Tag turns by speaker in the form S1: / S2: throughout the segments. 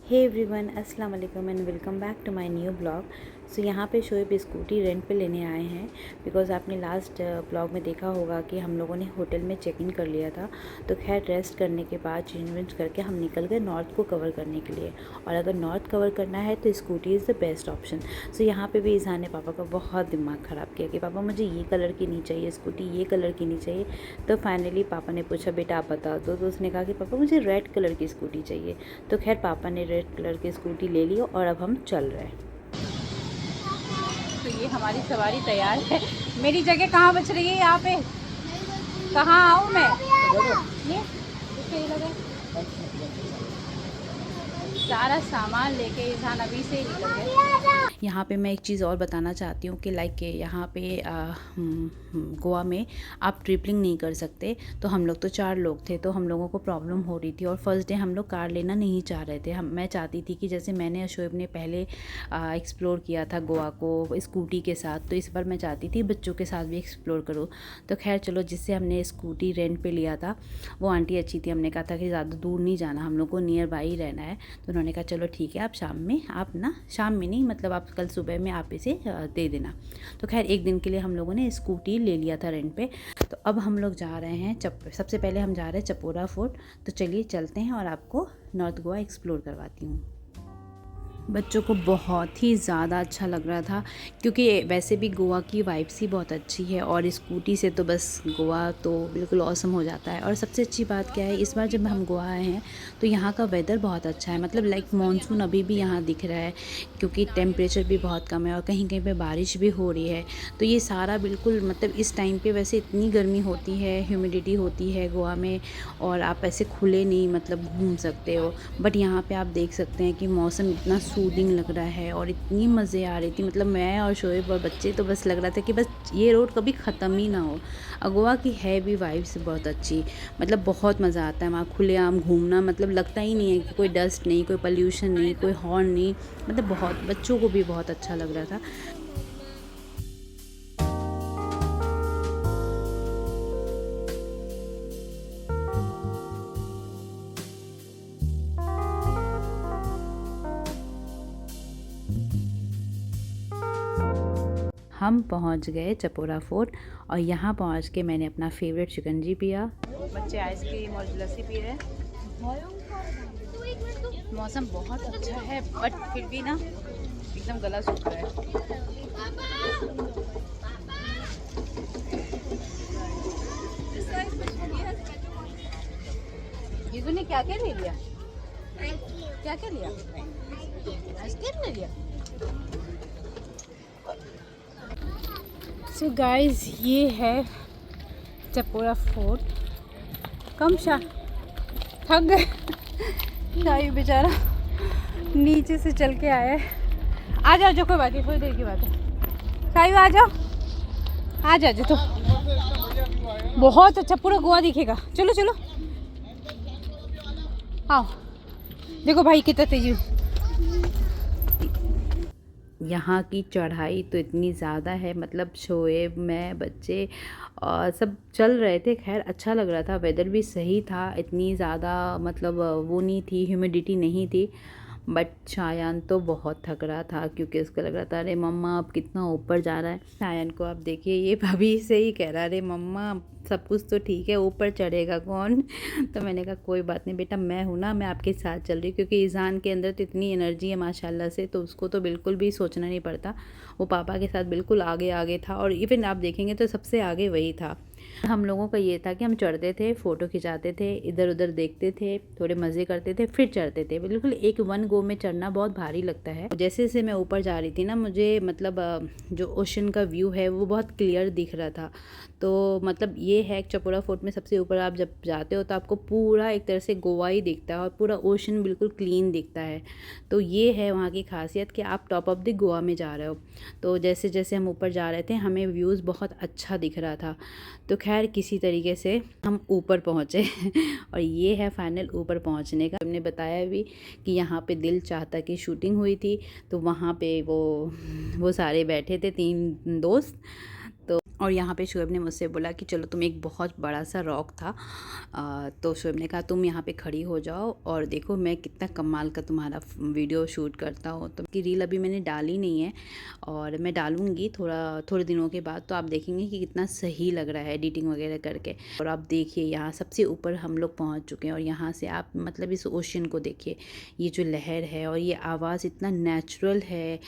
S1: हे everyone, अस्सलाम वालेकुम and welcome back to my new blog. So यहाँ पे शोएब स्कूटी रेंट पे लेने आए हैं बिकॉज़ आपने लास्ट ब्लॉग में देखा होगा कि हम लोगों ने होटल में चेक इन कर लिया था। तो खैर रेस्ट करने के बाद चेंज वेंज करके हम निकल गए नॉर्थ को कवर करने के लिए। और अगर नॉर्थ कवर करना है तो scooty is the best option. So यहाँ पे भी ईज़ान ने पापा का बहुत दिमाग ख़राब किया कि पापा मुझे ये कलर की नहीं चाहिए स्कूटी, ये कलर की नहीं चाहिए। तो फाइनली पापा ने पूछा बेटा आप बता दो, तो उसने कहा कि पापा मुझे रेड कलर की स्कूटी चाहिए। तो खैर पापा ने रेड कलर की स्कूटी ले ली और अब हम चल रहे हैं।
S2: तो ये हमारी सवारी तैयार है। मेरी जगह कहाँ बच रही है यहाँ पे? कहाँ आऊँ मैं? ये इसके लगे सारा सामान लेके ईज़ान अभी से ही निकल गए।
S1: यहाँ पे मैं एक चीज़ और बताना चाहती हूँ कि लाइक यहाँ पे गोवा में आप ट्रिपलिंग नहीं कर सकते। तो हम लोग तो 4 लोग थे, तो हम लोगों को प्रॉब्लम हो रही थी और फर्स्ट डे हम लोग कार लेना नहीं चाह रहे थे। मैं चाहती थी कि जैसे मैंने शोएब ने पहले एक्सप्लोर किया था गोवा को स्कूटी के साथ, तो इस बार मैं चाहती थी बच्चों के साथ भी एक्सप्लोर करूँ। तो खैर चलो, जिससे हमने स्कूटी रेंट पे लिया था वो आंटी अच्छी थी। हमने कहा था कि ज़्यादा दूर नहीं जाना, हम लोग को नियर बाई ही रहना है। तो उन्होंने कहा चलो ठीक है, आप शाम में नहीं, मतलब आप कल सुबह में आप इसे दे देना। तो खैर एक दिन के लिए हम लोगों ने स्कूटी ले लिया था रेंट पे। तो अब हम लोग जा रहे हैं सबसे पहले हम जा रहे हैं चपोरा फोर्ट। तो चलिए चलते हैं और आपको नॉर्थ गोवा एक्सप्लोर करवाती हूँ। बच्चों को बहुत ही ज़्यादा अच्छा लग रहा था क्योंकि वैसे भी गोवा की वाइब्स ही बहुत अच्छी है और स्कूटी से तो बस गोवा तो बिल्कुल ऑसम हो जाता है। और सबसे अच्छी बात क्या है, इस बार जब हम गोवा आए हैं तो यहाँ का वेदर बहुत अच्छा है, मतलब लाइक मॉनसून अभी भी यहाँ दिख रहा है क्योंकि टेम्परेचर भी बहुत कम है और कहीं कहीं पे बारिश भी हो रही है। तो ये सारा बिल्कुल, मतलब इस टाइम पे वैसे इतनी गर्मी होती है, ह्यूमिडिटी होती है गोवा में और आप ऐसे खुले नहीं मतलब घूम सकते हो। बट यहाँ पे आप देख सकते हैं कि मौसम इतना सूदिंग लग रहा है और इतनी मज़े आ रही थी, मतलब मैं और शोएब और बच्चे तो बस लग रहा था कि बस ये रोड कभी ख़त्म ही ना हो। गोवा की है भी वाइब्स बहुत अच्छी, मतलब बहुत मज़ा आता है वहाँ खुलेआम घूमना, मतलब लगता ही नहीं है कि कोई डस्ट नहीं, कोई पोल्यूशन नहीं, कोई हॉर्न नहीं, मतलब बहुत बच्चों को भी बहुत अच्छा लग रहा था। हम पहुंच गए चपोरा फोर्ट और यहाँ पहुंच के मैंने अपना फेवरेट शिकंजी पिया।
S2: बच्चे आइसक्रीम और लस्सी पी रहे हैं। मौसम बहुत अच्छा है बट फिर भी ना एकदम गला सूख रहा है। ये तूने क्या क्या ले लिया? क्या क्या लिया? आइसक्रीम ले लिया। सो गाइस, ये है चपोरा फोर्ट। कम थक गए। शायद बेचारा नीचे से चल के आया है। आ जाओ, जो कोई बात नहीं, थोड़ी देर की बात है। शायद आ जाओ, आ जाओ तो बहुत अच्छा पूरा गोवा दिखेगा। चलो चलो आओ, देखो भाई कितना तेजी।
S1: यहाँ की चढ़ाई तो इतनी ज़्यादा है, मतलब शोएब, मैं, बच्चे और सब चल रहे थे। खैर अच्छा लग रहा था, वेदर भी सही था, इतनी ज़्यादा मतलब वो नहीं थी, ह्यूमिडिटी नहीं थी। बट शायान तो बहुत थक रहा था क्योंकि उसको लग रहा था अरे मम्मा अब कितना ऊपर जा रहा है। शायान को आप देखिए, ये भाभी से ही कह रहा अरे मम्मा सब कुछ तो ठीक है, ऊपर चढ़ेगा कौन। तो मैंने कहा कोई बात नहीं बेटा, मैं हूँ ना, मैं आपके साथ चल रही हूँ क्योंकि ईज़ान के अंदर तो इतनी एनर्जी है माशाल्लाह से, तो उसको तो बिल्कुल भी सोचना नहीं पड़ता। वो पापा के साथ बिल्कुल आगे आगे था और इवन आप देखेंगे तो सबसे आगे वही था। हम लोगों का ये था कि हम चढ़ते थे, फ़ोटो खिंचाते थे, इधर उधर देखते थे, थोड़े मज़े करते थे, फिर चढ़ते थे। बिल्कुल एक वन गो में चढ़ना बहुत भारी लगता है। जैसे जैसे मैं ऊपर जा रही थी ना, मुझे मतलब जो ओशन का व्यू है वो बहुत क्लियर दिख रहा था। तो मतलब ये है चपोरा फोर्ट में सबसे ऊपर आप जब जाते हो तो आपको पूरा एक तरह से गोवा ही दिखता है और पूरा ओशन बिल्कुल क्लीन दिखता है। तो ये है वहाँ की खासियत कि आप टॉप ऑफ द गोवा में जा रहे हो। तो जैसे जैसे हम ऊपर जा रहे थे हमें व्यूज़ बहुत अच्छा दिख रहा था। तो खैर किसी तरीके से हम ऊपर पहुँचे और ये है फाइनल ऊपर पहुँचने का। हमने बताया भी कि यहाँ पे दिल चाहता की शूटिंग हुई थी, तो वहाँ पे वो सारे बैठे थे 3 दोस्त। तो और यहाँ पे शोएब ने मुझसे बोला कि चलो तुम, एक बहुत बड़ा सा रॉक था, तो शोएब ने कहा तुम यहाँ पे खड़ी हो जाओ और देखो मैं कितना कमाल का तुम्हारा वीडियो शूट करता हूँ। तो की रील अभी मैंने डाली नहीं है और मैं डालूँगी थोड़े दिनों के बाद, तो आप देखेंगे कि कितना सही लग रहा है एडिटिंग वगैरह करके। और आप देखिए यहाँ सबसे ऊपर हम लोग पहुँच चुके हैं और यहाँ से आप मतलब इस ओशन को देखिए, ये जो लहर है और ये आवाज़ इतना नेचुरल है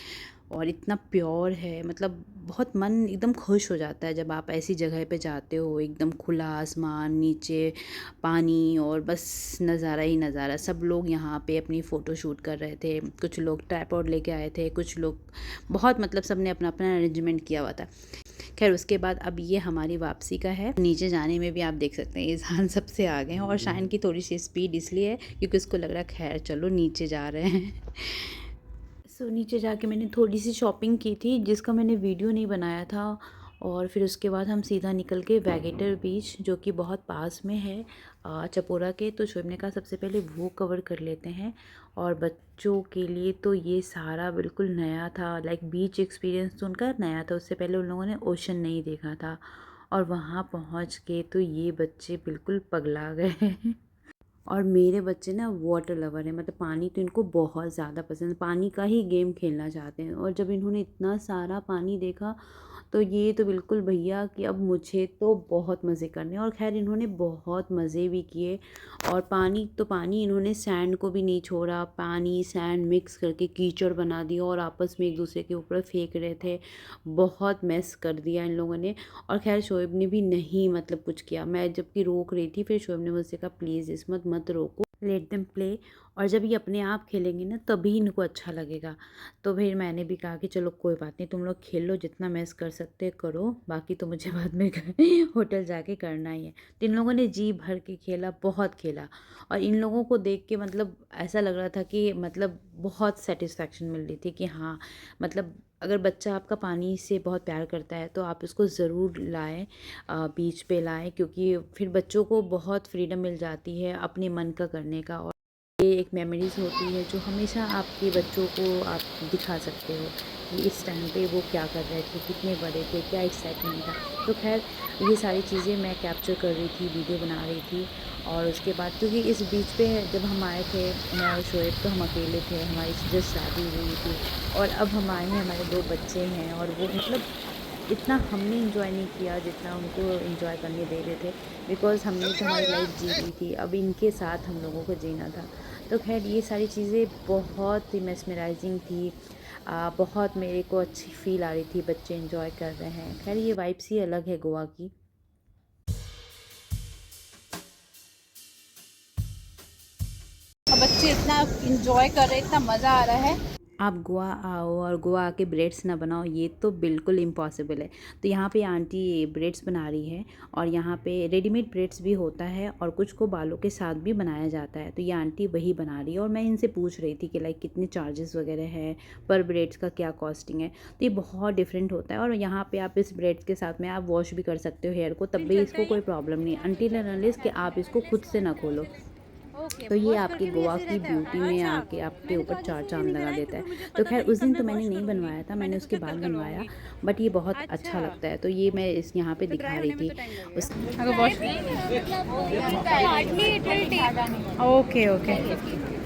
S1: और इतना प्योर है, मतलब बहुत मन एकदम खुश हो जाता है जब आप ऐसी जगह पे जाते हो। एकदम खुला आसमान, नीचे पानी और बस नज़ारा ही नज़ारा। सब लोग यहाँ पे अपनी फ़ोटो शूट कर रहे थे, कुछ लोग ट्राइपॉड लेके आए थे, कुछ लोग बहुत मतलब सब ने अपना अपना अरेंजमेंट किया हुआ था। खैर उसके बाद अब ये हमारी वापसी का है। नीचे जाने में भी आप देख सकते हैं इज़हान सबसे आगे हैं और शाइन की थोड़ी सी स्पीड इसलिए है क्योंकि उसको लग रहा है खैर चलो नीचे जा रहे हैं। सो नीचे जाके मैंने थोड़ी सी शॉपिंग की थी जिसका मैंने वीडियो नहीं बनाया था। और फिर उसके बाद हम सीधा निकल के वैगेटर बीच, जो कि बहुत पास में है चपोरा के। तो शोएब ने कहा सबसे पहले वो कवर कर लेते हैं। और बच्चों के लिए तो ये सारा बिल्कुल नया था, लाइक बीच एक्सपीरियंस तो उनका नया था, उससे पहले उन लोगों ने ओशन नहीं देखा था। और वहाँ पहुँच के तो ये बच्चे बिल्कुल पगला गए। और मेरे बच्चे ना वाटर लवर हैं, मतलब पानी तो इनको बहुत ज़्यादा पसंद है, पानी का ही गेम खेलना चाहते हैं। और जब इन्होंने इतना सारा पानी देखा तो ये तो बिल्कुल भैया कि अब मुझे तो बहुत मज़े करने। और खैर इन्होंने बहुत मज़े भी किए। और पानी तो पानी, इन्होंने सैंड को भी नहीं छोड़ा, पानी सैंड मिक्स करके कीचड़ बना दिया और आपस में एक दूसरे के ऊपर फेंक रहे थे। बहुत मेस कर दिया इन लोगों ने। और खैर शोएब ने भी नहीं मतलब कुछ किया, मैं जबकि रोक रही थी, फिर शोएब ने मुझसे कहा प्लीज़ इसमत मत रोको, लेट देम प्ले। और जब ये अपने आप खेलेंगे ना तभी इनको अच्छा लगेगा। तो फिर मैंने भी कहा कि चलो कोई बात नहीं, तुम लोग खेल लो, जितना मैस कर सकते करो, बाकी तो मुझे बाद में होटल जाके करना ही है। तो इन लोगों ने जी भर के खेला, बहुत खेला। और इन लोगों को देख के मतलब ऐसा लग रहा था कि मतलब बहुत सेटिस्फेक्शन मिल रही थी कि हाँ, मतलब अगर बच्चा आपका पानी से बहुत प्यार करता है तो आप इसको ज़रूर लाएं, बीच पे लाएं, क्योंकि फिर बच्चों को बहुत फ्रीडम मिल जाती है अपने मन का करने का। और ये एक मेमोरीज़ होती है जो हमेशा आपके बच्चों को आप दिखा सकते हो कि इस टाइम पे वो क्या कर रहे थे, कितने बड़े थे, क्या एक्साइटमेंट था। तो खैर ये सारी चीज़ें मैं कैप्चर कर रही थी, वीडियो बना रही थी। और उसके बाद क्योंकि इस बीच पे जब हम आए थे, मैं और शोएब तो हम अकेले थे, हमारी जस्ट शादी हुई थी। और अब हम आए हैं, हमारे 2 बच्चे हैं और वो मतलब इतना हमने इंजॉय नहीं किया जितना उनको इंजॉय करने दे रहे थे, बिकॉज़ हमने तो हमारी लाइफ जी ली थी, अब इनके साथ हम लोगों को जीना था। तो खैर ये सारी चीज़ें बहुत ही मेस्मराइजिंग थी। बहुत मेरे को अच्छी फ़ील आ रही थी, बच्चे इंजॉय कर रहे हैं। खैर ये वाइब्स ही अलग है गोवा की।
S2: बच्चे इतना इंजॉय कर रहे हैं, इतना मज़ा आ रहा है।
S1: आप गोवा आओ और गोवा आके ब्रेड्स ना बनाओ, ये तो बिल्कुल इम्पॉसिबल है। तो यहाँ पे आंटी ब्रेड्स बना रही है और यहाँ पे रेडीमेड ब्रेड्स भी होता है और कुछ को बालों के साथ भी बनाया जाता है। तो ये आंटी वही बना रही है और मैं इनसे पूछ रही थी कि लाइक कितने चार्जेस वगैरह है, पर ब्रेड्स का क्या कॉस्टिंग है। तो ये बहुत डिफरेंट होता है। और यहाँ पे आप इस ब्रेड्स के साथ में आप वॉश भी कर सकते हो हेयर को, तब भी इसको कोई प्रॉब्लम नहीं, अनटिल एंड अनलेस कि आप इसको खुद से ना खोलो। तो ये आपके गोवा की ब्यूटी में आके आपके ऊपर 4 चाँद लगा देता है। तो खैर उस दिन तो मैंने नहीं बनवाया था, मैंने उसके बाद बनवाया, बट ये बहुत अच्छा लगता है। तो ये मैं इस यहाँ पे दिखा रही थी उस।
S2: अगर वॉश ओके ओके।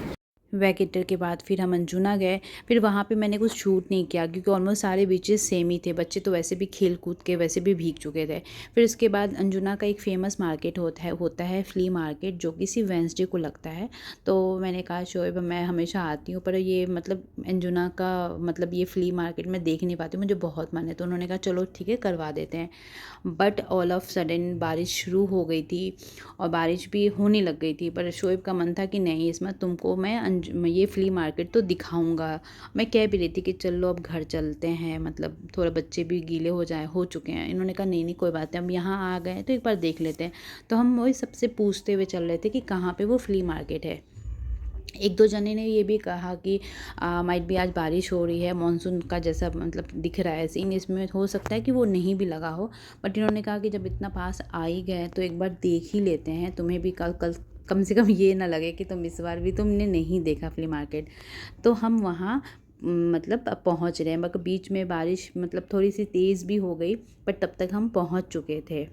S1: वैकेटर के बाद फिर हम अंजुना गए। फिर वहाँ पे मैंने कुछ शूट नहीं किया क्योंकि ऑलमोस्ट सारे बीचेस सेम ही थे, बच्चे तो वैसे भी खेल कूद के वैसे भी भीग चुके थे। फिर उसके बाद अंजुना का एक फ़ेमस मार्केट होता है फ्ली मार्केट, जो कि सिर्फ वेंसडे को लगता है। तो मैंने कहा शोएब मैं हमेशा आती हूँ पर ये मतलब अंजुना का मतलब ये फ्ली मार्केट मैं देख नहीं पाती, मुझे बहुत मन है। तो उन्होंने कहा चलो ठीक है करवा देते हैं। बट ऑल ऑफ सडन बारिश शुरू हो गई थी और बारिश भी होने लग गई थी। पर शोएब का मन था कि नहीं इसमें तुमको मैं ये फ्ली मार्केट तो दिखाऊंगा। मैं कह भी रही थी कि चलो अब घर चलते हैं, मतलब थोड़ा बच्चे भी गीले हो चुके हैं। इन्होंने कहा नहीं नहीं कोई बात नहीं, हम यहाँ आ गए तो एक बार देख लेते हैं। तो हम वही सबसे पूछते हुए चल रहे थे कि कहाँ पे वो फ्ली मार्केट है। एक दो जने ने ये भी कहा कि माइट भी आज बारिश हो रही है, मानसून का जैसा मतलब दिख रहा है सीन, इसमें हो सकता है कि वो नहीं भी लगा हो। बट इन्होंने कहा कि जब इतना पास आ ही गए तो एक बार देख ही लेते हैं, तुम्हें भी कल कम से कम ये ना लगे कि तुम इस बार भी तुमने नहीं देखा फ्ली मार्केट। तो हम वहाँ मतलब पहुंच रहे हैं, मगर बीच में बारिश मतलब थोड़ी सी तेज़ भी हो गई, पर तब तक हम पहुंच चुके थे।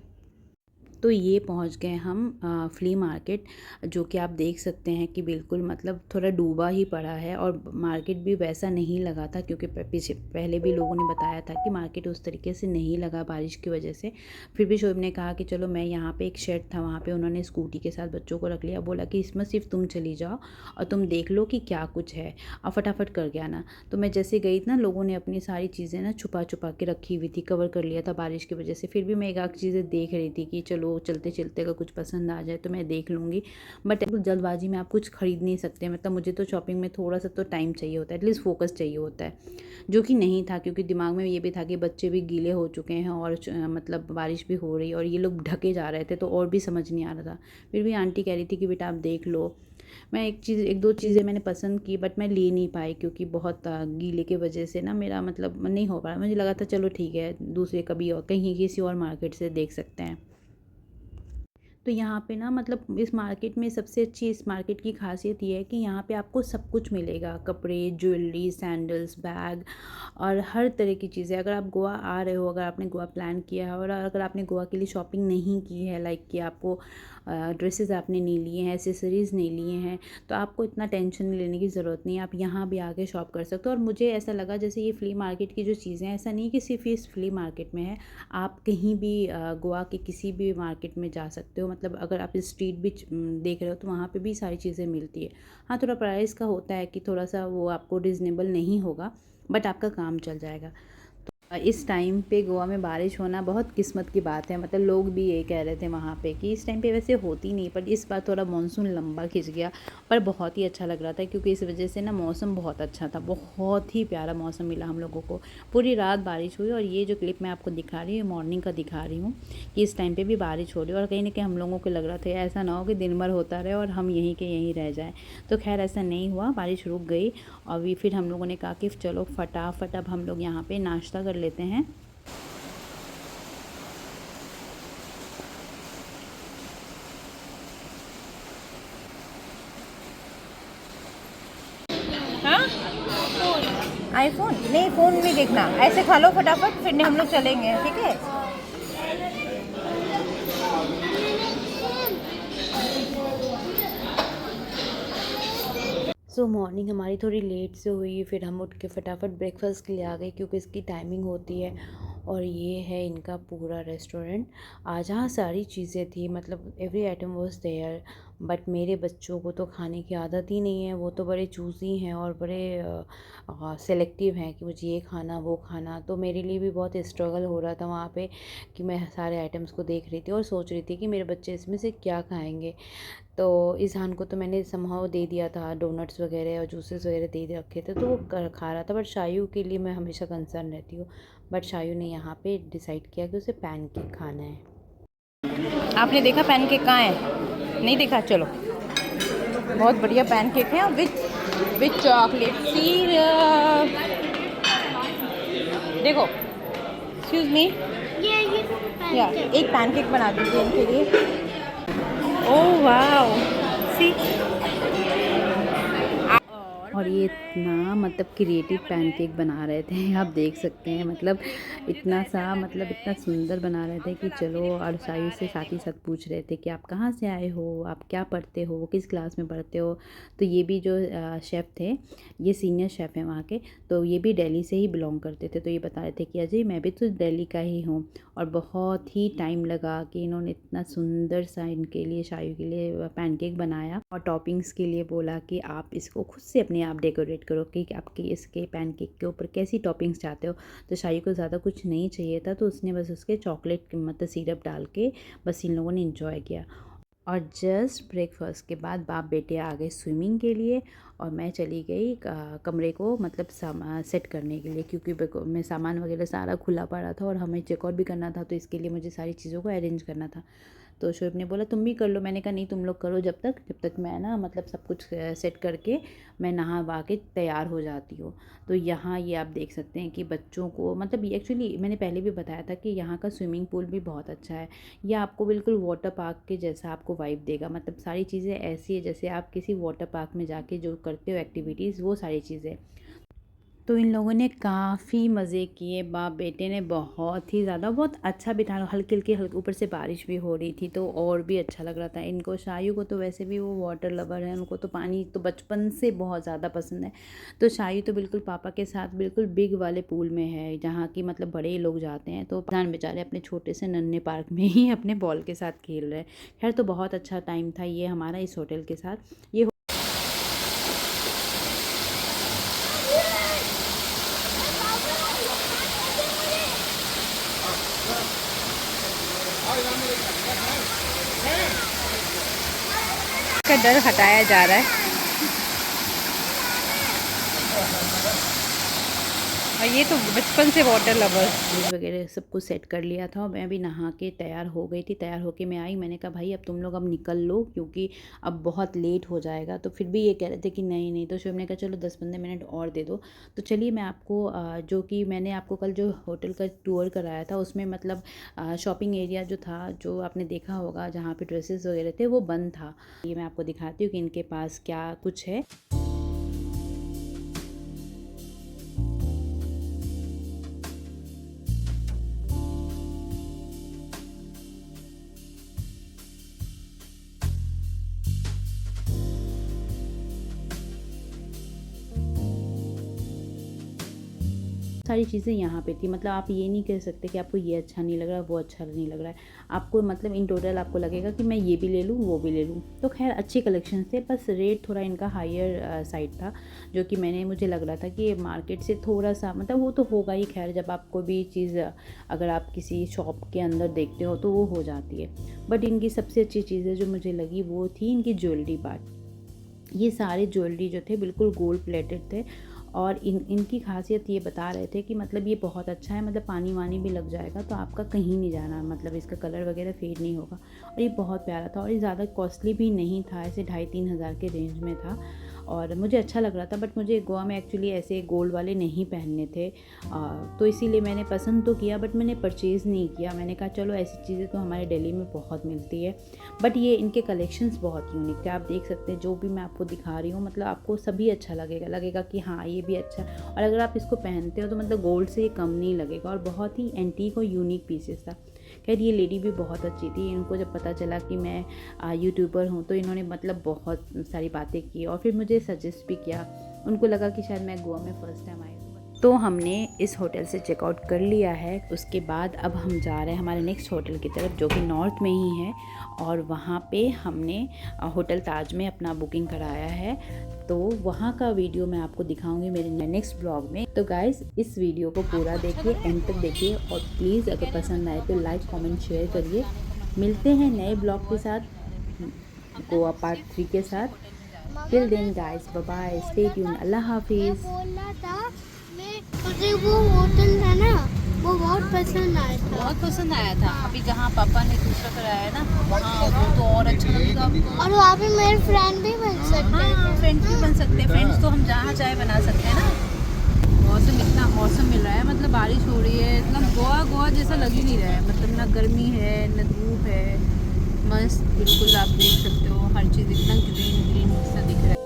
S1: तो ये पहुंच गए हम फ्ली मार्केट, जो कि आप देख सकते हैं कि बिल्कुल मतलब थोड़ा डूबा ही पड़ा है, और मार्केट भी वैसा नहीं लगा था, क्योंकि पीछे पहले भी लोगों ने बताया था कि मार्केट उस तरीके से नहीं लगा बारिश की वजह से। फिर भी शोएब ने कहा कि चलो, मैं यहाँ पे एक शेड था वहाँ पे उन्होंने स्कूटी के साथ बच्चों को रख लिया, बोला कि इसमें सिर्फ तुम चली जाओ और तुम देख लो कि क्या कुछ है और फटाफट कर के आना। तो मैं जैसे गई ना, लोगों ने अपनी सारी चीज़ें ना छुपा छुपा के रखी हुई थी, कवर कर लिया था बारिश की वजह से। फिर भी मैं एक आध चीज़ें देख रही थी कि चलो चलते चलते अगर कुछ पसंद आ जाए तो मैं देख लूँगी, बट जल्दबाजी में आप कुछ खरीद नहीं सकते। मतलब मुझे तो शॉपिंग में थोड़ा सा तो टाइम चाहिए होता है, एटलीस्ट फोकस चाहिए होता है, जो कि नहीं था, क्योंकि दिमाग में ये भी था कि बच्चे भी गीले हो चुके हैं और मतलब बारिश भी हो रही है और ये लोग ढके जा रहे थे, तो और भी समझ नहीं आ रहा था। फिर भी आंटी कह रही थी कि बेटा आप देख लो। मैं एक दो चीज़ें मैंने पसंद की, बट मैं ले नहीं पाई, क्योंकि बहुत गीले की वजह से ना मेरा मतलब नहीं हो पा रहा। मुझे लगा था चलो ठीक है, दूसरे कभी और कहीं किसी और मार्केट से देख सकते हैं। तो यहाँ पे ना मतलब इस मार्केट में सबसे अच्छी इस मार्केट की खासियत ये है कि यहाँ पे आपको सब कुछ मिलेगा, कपड़े, ज्वेलरी, सैंडल्स, बैग और हर तरह की चीज़ें। अगर आप गोवा आ रहे हो, अगर आपने गोवा प्लान किया है और अगर आपने गोवा के लिए शॉपिंग नहीं की है, लाइक कि आपको ड्रेसेस आपने नहीं लिए हैं, एसेसरीज़ नहीं लिए हैं, तो आपको इतना टेंशन लेने की ज़रूरत नहीं है, आप यहाँ भी आके शॉप कर सकते हो। और मुझे ऐसा लगा जैसे ये फ्ली मार्केट की जो चीज़ें हैं, ऐसा नहीं कि सिर्फ इस फ्ली मार्केट में है, आप कहीं भी गोवा के किसी भी मार्केट में जा सकते हो। मतलब अगर आप स्ट्रीट भी देख रहे हो तो वहाँ पे भी सारी चीज़ें मिलती है। हाँ, थोड़ा प्राइस का होता है कि थोड़ा सा वो आपको रिजनेबल नहीं होगा, बट आपका काम चल जाएगा। इस टाइम पे गोवा में बारिश होना बहुत किस्मत की बात है। मतलब लोग भी ये कह रहे थे वहाँ पे कि इस टाइम पे वैसे होती नहीं, पर इस बार थोड़ा मानसून लंबा खिंच गया, पर बहुत ही अच्छा लग रहा था, क्योंकि इस वजह से ना मौसम बहुत अच्छा था, बहुत ही प्यारा मौसम मिला हम लोगों को। पूरी रात बारिश हुई, और ये जो क्लिप मैं आपको दिखा रही हूँ मॉर्निंग का दिखा रही हूँ कि इस टाइम पर भी बारिश हो रही है, और कहीं ना कहीं हम लोगों को लग रहा था ऐसा ना हो कि दिन भर होता रहे और हम यहीं के यहीं रह जाएँ। तो खैर ऐसा नहीं हुआ, बारिश रुक गई। और फिर हम लोगों ने कहा कि चलो फटाफट अब हम लोग यहाँ पे नाश्ता कर लेते हैं।
S2: आईफोन नहीं, फ़ोन नहीं देखना, ऐसे खा लो फटाफट, फिर हम लोग चलेंगे, ठीक है।
S1: सो मॉर्निंग हमारी थोड़ी लेट से हुई, फिर हम उठ के फटाफट ब्रेकफास्ट के लिए आ गए, क्योंकि इसकी टाइमिंग होती है। और ये है इनका पूरा रेस्टोरेंट। आज हाँ सारी चीज़ें थी, मतलब every item was there, but मेरे बच्चों को तो खाने की आदत ही नहीं है। वो तो बड़े चूज़ी हैं और बड़े सेलेक्टिव हैं कि मुझे ये खाना वो खाना। तो मेरे लिए भी बहुत स्ट्रगल हो रहा था वहाँ पे, कि मैं सारे आइटम्स को देख रही थी और सोच रही थी कि मेरे बच्चे इसमें से क्या खाएंगे। तो इज़हान को तो मैंने समहाउ दे दिया था, डोनट्स वगैरह और जूसेस वगैरह दे रखे थे, तो वो खा रहा था। बट शायू के लिए मैं हमेशा कंसर्न रहती हूँ, बट शायू ने यहाँ पे डिसाइड किया कि उसे पैनकेक खाना है।
S2: आपने देखा पैनकेक कहाँ है? नहीं देखा? चलो, बहुत बढ़िया पैनकेक है विथ चॉकलेट सिरप। देखो, एक्सक्यूज मी, या एक पैनकेक बना दीजिए इनके लिए। ओह वाओ, सी।
S1: और ये इतना मतलब क्रिएटिव पैनकेक बना रहे थे, आप देख सकते हैं। मतलब इतना सा मतलब इतना सुंदर बना रहे थे कि चलो। और सायु से साथ ही साथ पूछ रहे थे कि आप कहाँ से आए हो, आप क्या पढ़ते हो, किस क्लास में पढ़ते हो। तो ये भी जो शेफ़ थे, ये सीनियर शेफ़ हैं वहाँ के, तो ये भी दिल्ली से ही बिलोंग करते थे। तो ये बता रहे थे कि अजय मैं भी तो दिल्ली का ही हूँ। और बहुत ही टाइम लगा कि इन्होंने इतना सुंदर सा इनके लिए, शायू के लिए पैनकेक बनाया, और टॉपिंग्स के लिए बोला कि आप इसको खुद से अपने आप डेकोरेट करो कि आपके इसके पैनकेक के ऊपर कैसी टॉपिंग्स चाहते हो। तो शायू को ज़्यादा कुछ नहीं चाहिए था, तो उसने बस उसके चॉकलेट मतलब सिरप डाल के बस इन लोगों ने इंजॉय किया। और जस्ट ब्रेकफास्ट के बाद बाप बेटे आ गए स्विमिंग के लिए, और मैं चली गई कमरे को मतलब सेट करने के लिए, क्योंकि मैं सामान वगैरह सारा खुला पड़ा था और हमें चेकआउट भी करना था, तो इसके लिए मुझे सारी चीज़ों को अरेंज करना था। तो शोएब ने बोला तुम भी कर लो। मैंने कहा नहीं, तुम लोग करो जब तक मैं ना मतलब सब कुछ सेट करके मैं नहा वहा के तैयार हो जाती हूँ। तो यहाँ ये आप देख सकते हैं कि बच्चों को मतलब ये एक्चुअली मैंने पहले भी बताया था कि यहाँ का स्विमिंग पूल भी बहुत अच्छा है। ये आपको बिल्कुल वाटर पार्क के जैसा आपको वाइब देगा। मतलब सारी चीज़ें ऐसी है जैसे आप किसी वाटर पार्क में जाके जो करते हो एक्टिविटीज़, वो सारी चीज़ें। तो इन लोगों ने काफ़ी मज़े किए, बाप बेटे ने बहुत ही ज़्यादा, बहुत अच्छा बिठा, हल्की ऊपर से बारिश भी हो रही थी तो और भी अच्छा लग रहा था इनको। शायू को तो वैसे भी वो वाटर लवर है, उनको तो पानी तो बचपन से बहुत ज़्यादा पसंद है। तो शायू तो बिल्कुल पापा के साथ बिल्कुल बिग वाले पूल में है, जहाँ की मतलब बड़े लोग जाते हैं। तो जान बेचारे अपने छोटे से नन्हे पार्क में ही अपने बॉल के साथ खेल रहे हैं। खैर तो बहुत अच्छा टाइम था ये हमारा इस होटल के साथ। ये
S2: का डर हटाया जा रहा है। और ये तो बचपन से वाटर लवर।
S1: वगैरह सब कुछ सेट कर लिया था और मैं भी नहा के तैयार हो गई थी। तैयार होके मैं आई, मैंने कहा भाई अब तुम लोग अब निकल लो क्योंकि अब बहुत लेट हो जाएगा। तो फिर भी ये कह रहे थे कि नहीं नहीं, तो शुभ ने कहा चलो 10-15 मिनट और दे दो। तो चलिए मैं आपको जो कि मैंने आपको कल जो होटल का टूर कराया था उसमें मतलब शॉपिंग एरिया जो था, जो आपने देखा होगा जहाँ पर ड्रेसेस वगैरह थे, वो बंद था। ये मैं आपको दिखाती हूँ कि इनके पास क्या कुछ है। सारी चीज़ें यहाँ पे थी, मतलब आप ये नहीं कह सकते कि आपको ये अच्छा नहीं लग रहा है, वो अच्छा नहीं लग रहा है। आपको मतलब इन टोटल आपको लगेगा कि मैं ये भी ले लूँ वो भी ले लूँ। तो खैर अच्छे कलेक्शन थे, बस रेट थोड़ा इनका हायर साइड था, जो कि मुझे लग रहा था कि मार्केट से थोड़ा सा, मतलब वो तो होगा ही। खैर जब आपको भी चीज़ अगर आप किसी शॉप के अंदर देखते हो तो वो हो जाती है। बट इनकी सबसे अच्छी चीज़ें जो मुझे लगी वो थी इनकी ज्वेलरी पार्ट। ये सारे ज्वेलरी जो थे बिल्कुल गोल्ड प्लेटेड थे और इनकी खासियत ये बता रहे थे कि मतलब ये बहुत अच्छा है, मतलब पानी वानी भी लग जाएगा तो आपका कहीं नहीं जाना, मतलब इसका कलर वगैरह फेड नहीं होगा। और ये बहुत प्यारा था और ये ज़्यादा कॉस्टली भी नहीं था, ऐसे 2,500-3 हज़ार के रेंज में था और मुझे अच्छा लग रहा था। बट मुझे गोवा में एक्चुअली ऐसे गोल्ड वाले नहीं पहनने थे, तो इसीलिए मैंने पसंद तो किया बट मैंने परचेज़ नहीं किया। मैंने कहा चलो ऐसी चीज़ें तो हमारे दिल्ली में बहुत मिलती है। बट ये इनके कलेक्शंस बहुत यूनिक थे, आप देख सकते हैं जो भी मैं आपको दिखा रही हूँ, मतलब आपको सभी अच्छा लगेगा कि हाँ ये भी अच्छा। और अगर आप इसको पहनते हो तो मतलब गोल्ड से ये कम नहीं लगेगा और बहुत ही एंटीक और यूनिक पीसेस था। खैर ये लेडी भी बहुत अच्छी थी, इनको जब पता चला कि मैं यूट्यूबर हूँ तो इन्होंने मतलब बहुत सारी बातें की और फिर मुझे सजेस्ट भी किया। उनको लगा कि शायद मैं गोवा में फ़र्स्ट टाइम आई हूँ। तो हमने इस होटल से चेकआउट कर लिया है। उसके बाद अब हम जा रहे हैं हमारे नेक्स्ट होटल की तरफ, जो कि नॉर्थ में ही है और वहाँ पे हमने होटल ताज में अपना बुकिंग कराया है। तो वहाँ का वीडियो मैं आपको दिखाऊंगी मेरे नेक्स्ट ब्लॉग में। तो गाइज़ इस वीडियो को पूरा देखिए, एंड तक देखिए और प्लीज़ अगर पसंद आए तो लाइक कमेंट शेयर करिए। मिलते हैं नए ब्लॉग के साथ, गोवा पार्ट 3 के साथ। Till then guys, bye bye, stay tune, अल्लाह हाफिज़।
S3: मुझे वो होटल था ना, वो बहुत पसंद आया था।
S2: बहुत पसंद आया था। अभी जहाँ पापा ने दूसरा कराया है ना, वहाँ वो तो और अच्छा लगेगा आपको।
S3: और वहाँ पे मेरे फ्रेंड भी बन सकते हैं।
S2: हाँ फ्रेंड्स भी बन सकते हैं, फ्रेंड्स तो हम जहाँ चाहे बना सकते हैं ना। मौसम इतना मौसम मिल रहा है, मतलब बारिश हो रही है, इतना गोवा जैसा लग ही नहीं रहा है, मतलब ना गर्मी है ना धूप है, मस्त बिल्कुल आप देख सकते हो हर चीज़ इतना ग्रीन सा दिख रहा है।